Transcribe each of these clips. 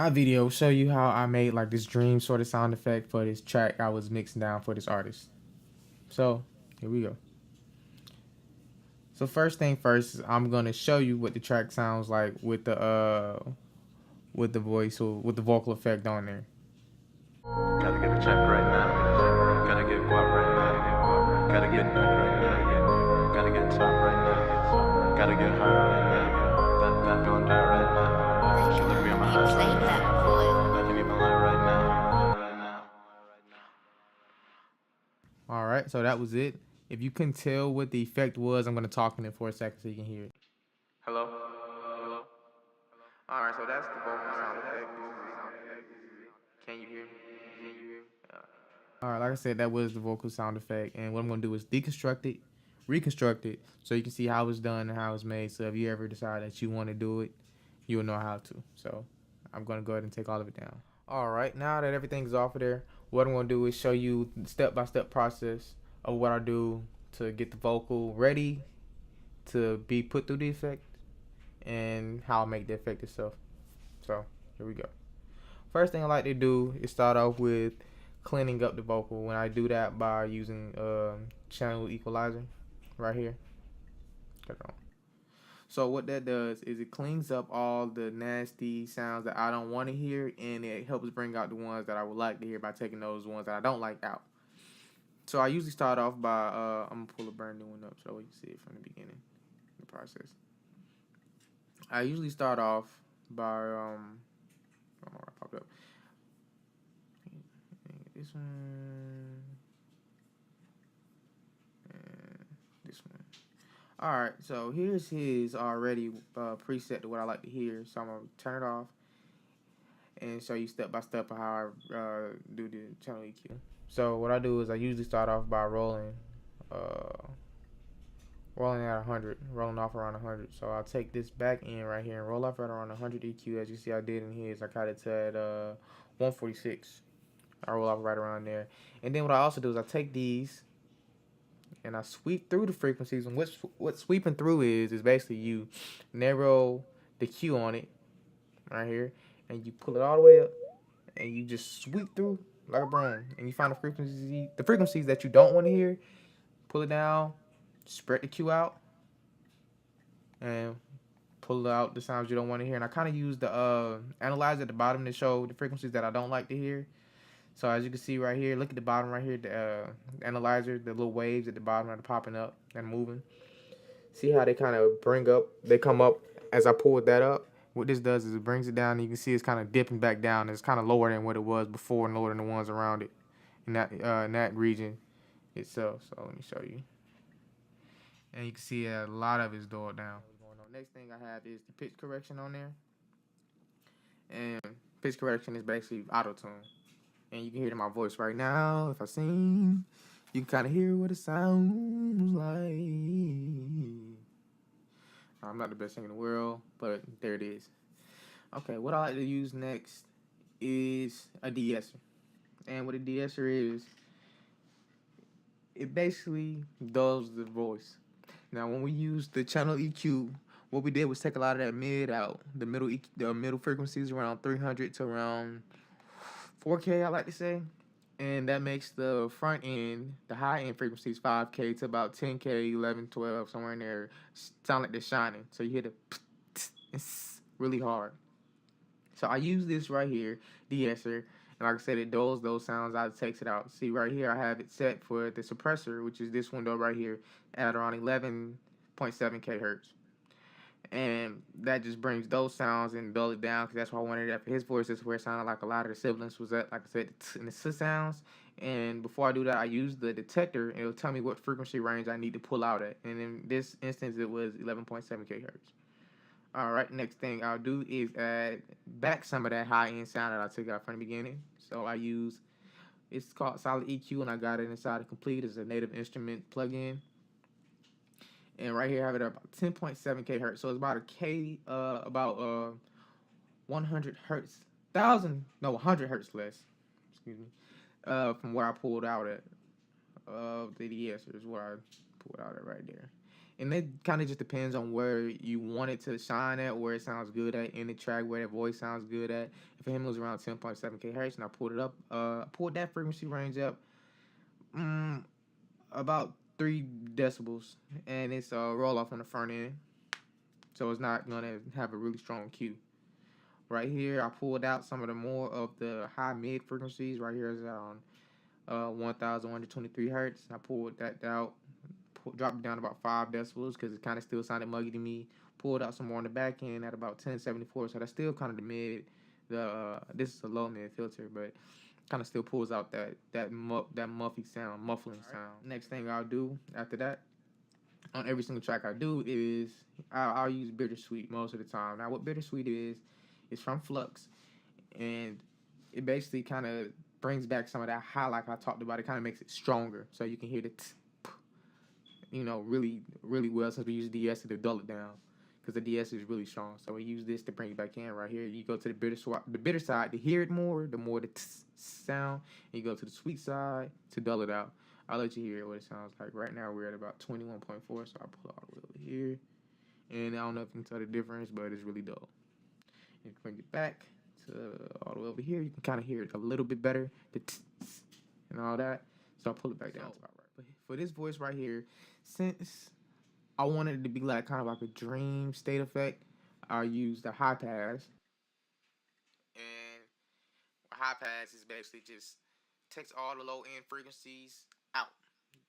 My video will show you how I made like this dream sort of sound effect for this track I was mixing down for this artist. So here we go. So first thing first, I'm gonna show you what the track sounds like with the voice or with the vocal effect on there. Gotta get a check right now. Gotta get guap right now. Gotta get nut right now. Gotta get top right now. Gotta get high right now. That doing that right now. She look me on my eyes right now. I can even lie right now. Alright, so that was it. If you couldn't tell what the effect was, I'm gonna talk in it for a second so you can hear it. Hello? Hello? Alright, so that's the vocal sound effect. Can you hear me? Alright, like I said, that was the vocal sound effect. And what I'm going to do is deconstruct it, reconstruct it, so you can see how it's done and how it's made. So if you ever decide that you want to do it, you'll know how to. So I'm going to go ahead and take all of it down. Alright, now that everything's off of there, what I'm going to do is show you the step-by-step process of what I do to get the vocal ready to be put through the effect and how I make the effect itself. So here we go. First thing I like to do is start off with cleaning up the vocal. When I do that by using channel equalizer right here. Cut it on. So what that does is it cleans up all the nasty sounds that I don't want to hear, and it helps bring out the ones that I would like to hear by taking those ones that I don't like out. So I usually start off by I'm gonna pull a brand new one up so you can see it from the beginning, the process. I usually start off by I don't know where I popped up. This one and this one. Alright, so here's his already preset to what I like to hear. So I'm going to turn it off and show you step by step of how I do the channel EQ. So what I do is I usually start off by rolling at 100, rolling off around 100. So I'll take this back end right here and roll off at around 100 EQ. As you see I did in his, I got it to at 146. I roll off right around there. And then what I also do is I take these and I sweep through the frequencies. And what sweeping through is basically you narrow the Q on it right here, and you pull it all the way up, and you just sweep through like a broom. And you find the frequencies that you don't want to hear, pull it down, spread the Q out, and pull out the sounds you don't want to hear. And I kind of use the analyzer at the bottom to show the frequencies that I don't like to hear. So as you can see right here, look at the bottom right here, the analyzer, the little waves at the bottom are popping up and moving. See how they kind of they come up as I pulled that up. What this does is it brings it down, and you can see it's kind of dipping back down. It's kind of lower than what it was before and lower than the ones around it in that region itself. So let me show you. And you can see a lot of it's dulled down. Next thing I have is the pitch correction on there. And pitch correction is basically auto-tune. And you can hear it in my voice right now. If I sing, you can kind of hear what it sounds like. I'm not the best singer in the world, but there it is. Okay, what I like to use next is a de-esser. And what a de-esser is, it basically dulls the voice. Now, when we use the channel EQ, what we did was take a lot of that mid out. The middle frequencies around 300 to around 4K, I like to say. And that makes the front end, the high end frequencies, 5K to about 10K, 11, 12, somewhere in there, sound like they're shining. So you hear the it's really hard. So I use this right here, de-esser, and like I said, it dulls those sounds out, it takes it out. See right here, I have it set for the suppressor, which is this window right here, at around 11.7K hertz. And that just brings those sounds and dull it down, because that's why I wanted that for his voice. That's where it sounded like a lot of the siblings was at, like I said, in the S sounds. And before I do that, I use the detector, and it'll tell me what frequency range I need to pull out at. And in this instance, it was 11.7K hertz. Alright, next thing I'll do is add back some of that high-end sound that I took out from the beginning. So I use, it's called Solid EQ, and I got it inside of Komplete as a native instrument plugin. And right here I have it at about 10.7K hertz. So it's about about 100 hertz, 100 hertz less, excuse me, from where I pulled out at. The DS is where I pulled out at right there. And it kind of just depends on where you want it to shine at, where it sounds good at in the track, where that voice sounds good at. If for him it was around 10.7 kHz, and I pulled it up, pulled that frequency range up, about 3 decibels, and it's a roll off on the front end, so it's not gonna have a really strong cue. Right here, I pulled out some of the more of the high mid frequencies. Right here is on 1,123 hertz. I pulled that out, dropped it down about 5 decibels because it kind of still sounded muggy to me. Pulled out some more on the back end at about 1074, so that's still kind of the mid. This is a low mid filter, but kind of still pulls out that muffy sound, muffling sound. Next thing I'll do after that, on every single track I do, is I'll use Bittersweet most of the time. Now, what Bittersweet is from Flux, and it basically kind of brings back some of that high, like I talked about. It kind of makes it stronger, so you can hear the really, really well, since we use DS to dull it down, because the DS is really strong. So we use this to bring it back in. Right here, you go to the bitter side to hear it more, the more the sound, and you go to the sweet side to dull it out. I'll let you hear what it sounds like. Right now we're at about 21.4, so I'll pull all the way over here, and I don't know if you can tell the difference, but it's really dull. You can bring it back to all the way over here. You can kind of hear it a little bit better, the and all that. So I'll pull it back down to about right. But for this voice right here, since I wanted it to be like kind of like a dream state effect, I use the high pass. And high pass is basically just takes all the low end frequencies out,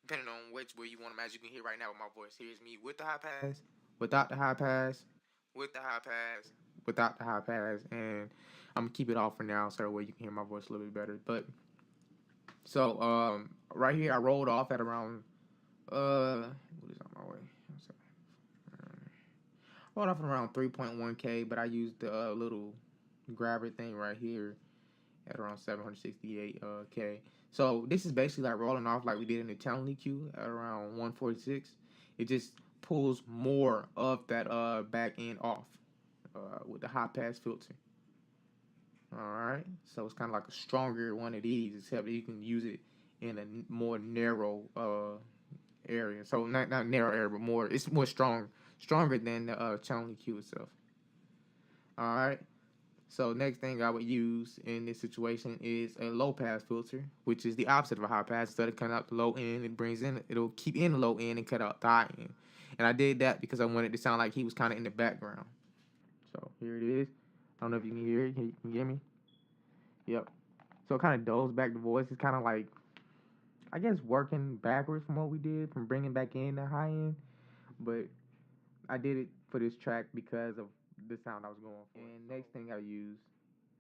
depending on which way you want them. As you can hear right now with my voice, here's me with the high pass, without the high pass, with the high pass, without the high pass, and I'm gonna keep it off for now so that way you can hear my voice a little bit better. But so right here I rolled off at around what is on my way? Rolled off at around 3.1K, but I used the little grabber thing right here at around 768K. So this is basically like rolling off like we did in the channel EQ at around 146. It just pulls more of that back end off with the high pass filter. Alright, so it's kind of like a stronger one of these, except that you can use it in a more narrow area. So not narrow area, but more, it's more stronger than the channel EQ itself. Alright, so next thing I would use in this situation is a low pass filter, which is the opposite of a high pass. Instead of cutting out the low end, it'll keep in the low end and cut out the high end. And I did that because I wanted it to sound like he was kind of in the background. So here it is. I don't know if you can hear it. Can you hear me? Yep. So it kind of dulls back the voice. It's kind of like, I guess, working backwards from what we did, from bringing back in the high end. But I did it for this track because of the sound I was going for. And next thing I use,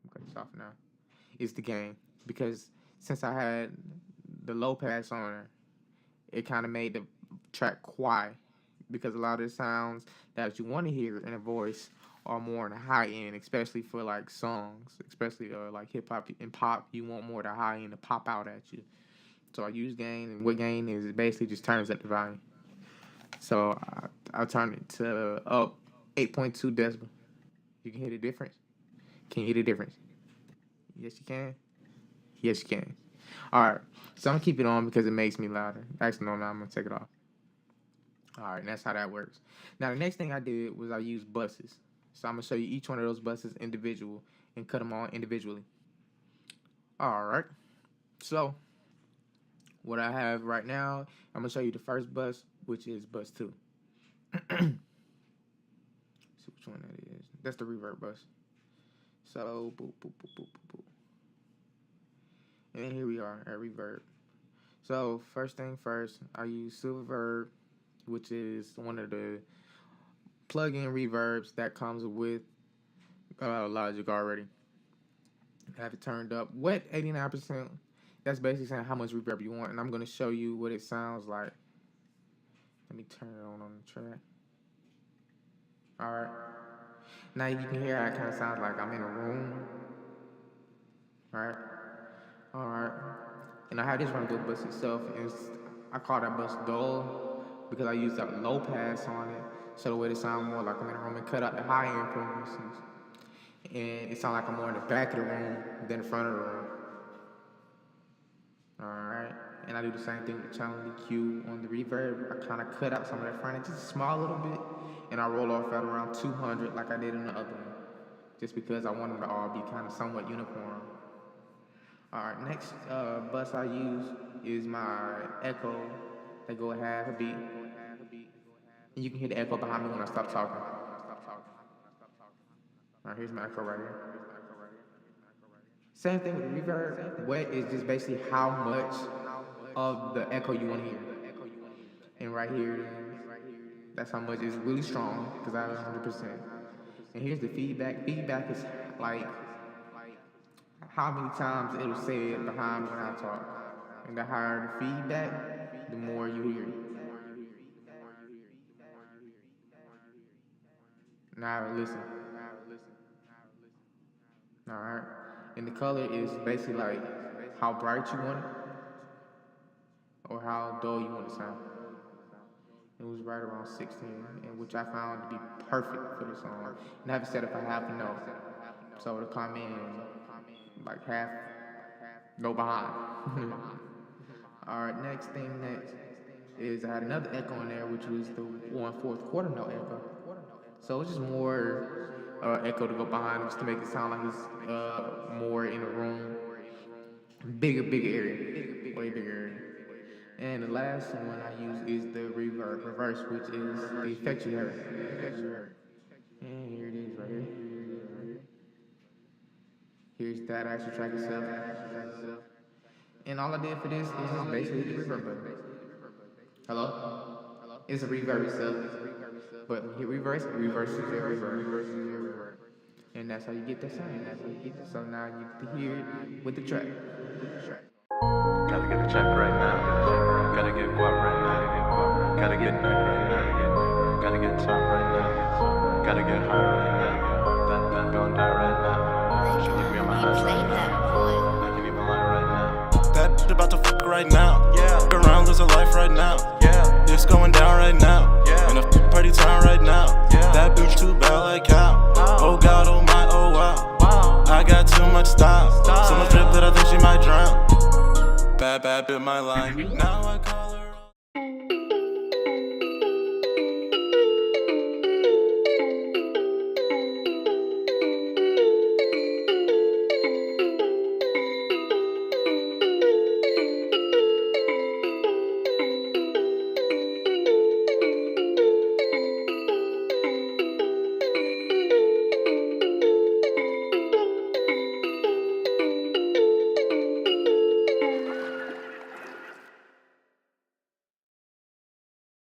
I'm cutting this off now, is the gain. Because since I had the low pass on it kind of made the track quiet. Because a lot of the sounds that you want to hear in a voice are more on the high end, especially for like songs, especially like hip hop and pop. You want more of the high end to pop out at you. So I use gain, and what gain is, it basically just turns up the volume. So I turn it to up 8.2 decibel. You can hear the difference. Can you hear the difference? Yes, you can. Yes, you can. All right. So I'm gonna keep it on because it makes me louder. Actually, no, I'm gonna take it off. All right, and that's how that works. Now the next thing I did was I used buses. So I'm gonna show you each one of those buses individual and cut them on individually. All right. So what I have right now, I'm gonna show you the first bus, which is bus 2. See which one that is. That's the reverb bus. So boop boop boop boop boop boop. And then here we are at reverb. So first thing first, I use Silververb, which is one of the plug-in reverbs that comes with Logic already. I have it turned up. Wet 89%. That's basically saying how much reverb you want, and I'm gonna show you what it sounds like. Let me turn it on the track. All right. Now you can hear how it kind of sounds like I'm in a room. All right. All right. And I had this run good bus itself, and I call that bus dull because I used that low pass on it, so the way it sound more like I'm in a room, and cut out the high end frequencies, and it sound like I'm more in the back of the room than the front of the room. All right. And I do the same thing with the channel EQ on the reverb. I kind of cut out some of that front end, just a small little bit, and I roll off at around 200 like I did in the other one, just because I want them to all be kind of somewhat uniform. Alright, next bus I use is my echo. They go half a beat. And you can hear the echo behind me when I stop talking. Alright, here's my echo right here. Same thing with the reverb. Wet is just basically how much of the echo you want to hear. And right here, that's how much. It's really strong because I have 100%. And here's the feedback. Feedback is like how many times it'll say it behind me when I talk. And the higher the feedback, the more you hear it. Now listen. Alright. And the color is basically like how bright you want it or how dull you want it to sound. It was right around 16, and which I found to be perfect for the song. And I have it set if I have to know. So it'll come in like half, no behind. Alright, next is I had another echo in there, which was the 1/4 quarter note echo. So it's just more echo to go behind, just to make it sound like it's more in the room. Bigger area, way bigger area. And the last one I use is the reverse, which is the effect you heard. And here it is right here. Here's that actual track itself. And all I did for this is just basically hit the reverb button. Hello? It's a reverb itself. But when you reverse, it reverses your reverb. And that's how you get that sound. So now you get to hear it with the track. Gotta get a check right now. Gotta get guap right now. Gotta get neck right now. Gotta get top right now. Gotta get high right now. That gon' die right now. She leave me on my ass right now. I can even lie right now. That bitch about to fuck right now. Yeah. Around lose her life right now. Yeah. It's going down right now. Yeah. In a party time right now. Yeah. That bitch too bad like how. Oh God, oh my, oh wow. I got too much style. So much drip that I think she might drown. Bad bit my line. Now I call